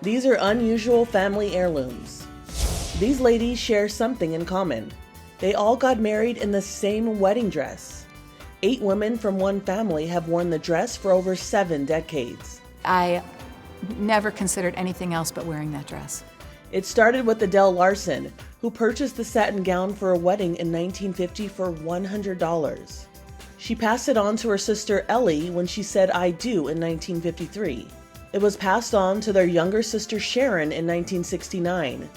These are unusual family heirlooms. These ladies share something in common. They all got married in the same wedding dress. 8 women from one family have worn the dress for over 7 decades. I never considered anything else but wearing that dress. It started with Adele Larson, who purchased the satin gown for a wedding in 1950 for $100. She passed it on to her sister Ellie when she said "I do" in 1953. It was passed on to their younger sister Sharon in 1969.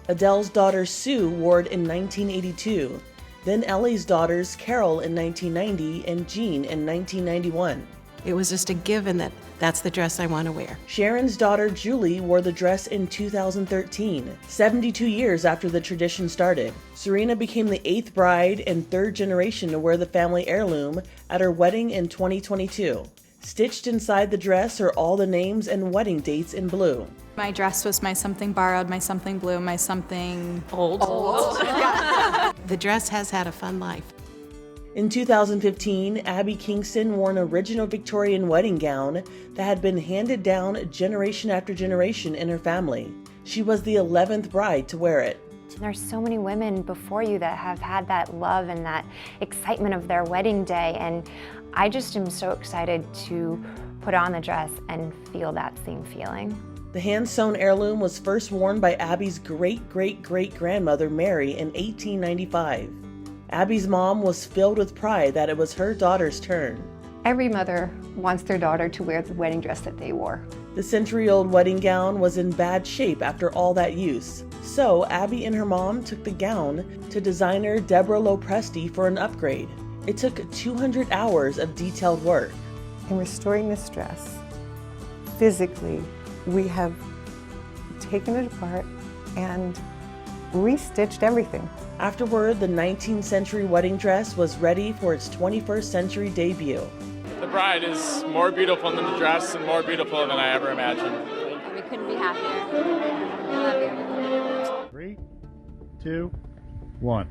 Adele's daughter Sue wore it in 1982. Then Ellie's daughters Carol in 1990 and Jean in 1991. It was just a given that that's the dress I want to wear. Sharon's daughter Julie wore the dress in 2013, 72 years after the tradition started. Serena became the 8th bride and 3rd generation to wear the family heirloom at her wedding in 2022. Stitched inside the dress are all the names and wedding dates in blue. My dress was my something borrowed, my something blue, my something old. The dress has had a fun life. In 2015, Abby Kingston wore an original Victorian wedding gown that had been handed down generation after generation in her family. She was the 11th bride to wear it. There's so many women before you that have had that love and that excitement of their wedding day, and I just am so excited to put on the dress and feel that same feeling. The hand-sewn heirloom was first worn by Abby's great-great-great-grandmother Mary in 1895. Abby's mom was filled with pride that it was her daughter's turn. Every mother wants their daughter to wear the wedding dress that they wore. The century-old wedding gown was in bad shape after all that use, so Abby and her mom took the gown to designer Deborah Lopresti for an upgrade. It took 200 hours of detailed work. In restoring this dress, physically, we have taken it apart and restitched everything. Afterward, the 19th century wedding dress was ready for its 21st century debut. The bride is more beautiful than the dress and more beautiful than I ever imagined. We couldn't be happier. I love you. 3, 2, 1.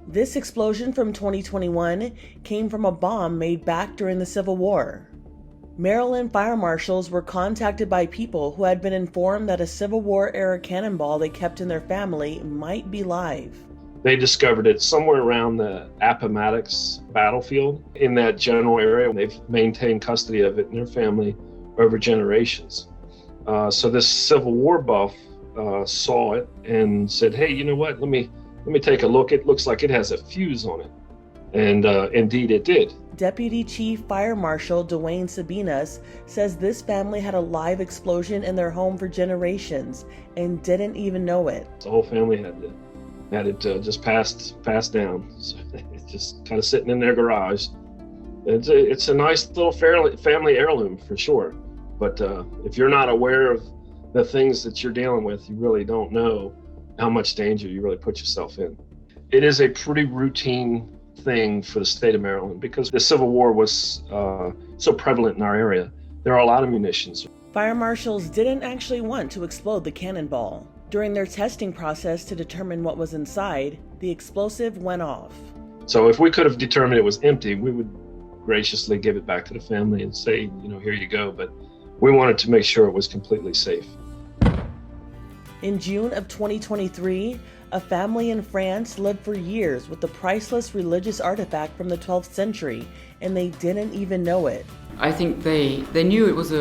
This explosion from 2021 came from a bomb made back during the Civil War. Maryland fire marshals were contacted by people who had been informed that a Civil War-era cannonball they kept in their family might be live. They discovered it somewhere around the Appomattox battlefield in that general area. They've maintained custody of it in their family over generations. So this Civil War buff saw it and said, "Hey, you know what? Let me take a look. It looks like it has a fuse on it." And indeed it did. Deputy Chief Fire Marshal Dwayne Sabinas says this family had a live explosion in their home for generations and didn't even know it. The whole family had it just passed down. So it's just kind of sitting in their garage. It's a nice little family heirloom for sure. But if you're not aware of the things that you're dealing with, you really don't know how much danger you really put yourself in. It is a pretty routine thing for the state of Maryland because the Civil War was so prevalent in our area. There are a lot of munitions. Fire marshals didn't actually want to explode the cannonball. During their testing process to determine what was inside, the explosive went off. So if we could have determined it was empty, we would graciously give it back to the family and say, here you go. But we wanted to make sure it was completely safe. In June of 2023, a family in France lived for years with the priceless religious artifact from the 12th century, and they didn't even know it. I think they knew it was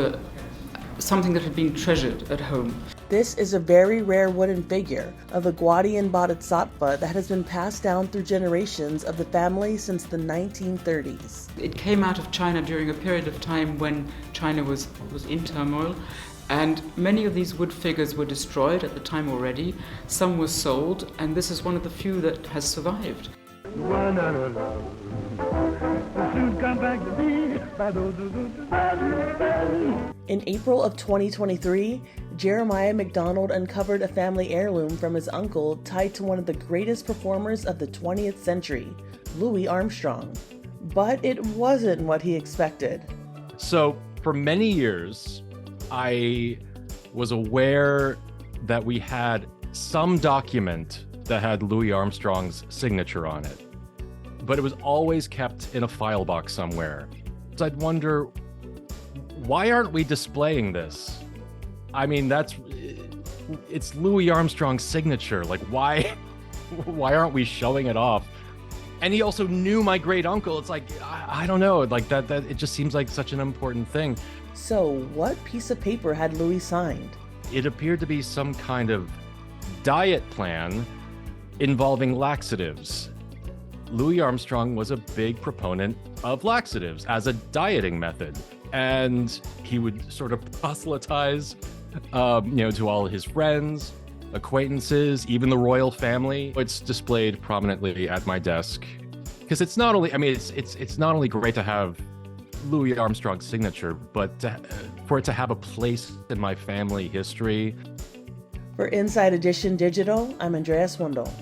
something that had been treasured at home. This is a very rare wooden figure of a Guardian Bodhisattva that has been passed down through generations of the family since the 1930s. It came out of China during a period of time when China was in turmoil. And many of these wood figures were destroyed at the time already. Some were sold, and this is one of the few that has survived. In April of 2023, Jeremiah McDonald uncovered a family heirloom from his uncle tied to one of the greatest performers of the 20th century, Louis Armstrong. But it wasn't what he expected. So, for many years, I was aware that we had some document that had Louis Armstrong's signature on it, but it was always kept in a file box somewhere. So I'd wonder, why aren't we displaying this? I mean, it's Louis Armstrong's signature. Like, why aren't we showing it off? And he also knew my great uncle. It's like, I don't know, like that it just seems like such an important thing. So, what piece of paper had Louis signed? It appeared to be some kind of diet plan involving laxatives. Louis Armstrong was a big proponent of laxatives as a dieting method. And he would sort of proselytize, to all his friends, acquaintances, even the royal family. It's displayed prominently at my desk because it's not only, it's not only great to have Louis Armstrong's signature, but for it to have a place in my family history. For Inside Edition Digital, I'm Andrea Swindle.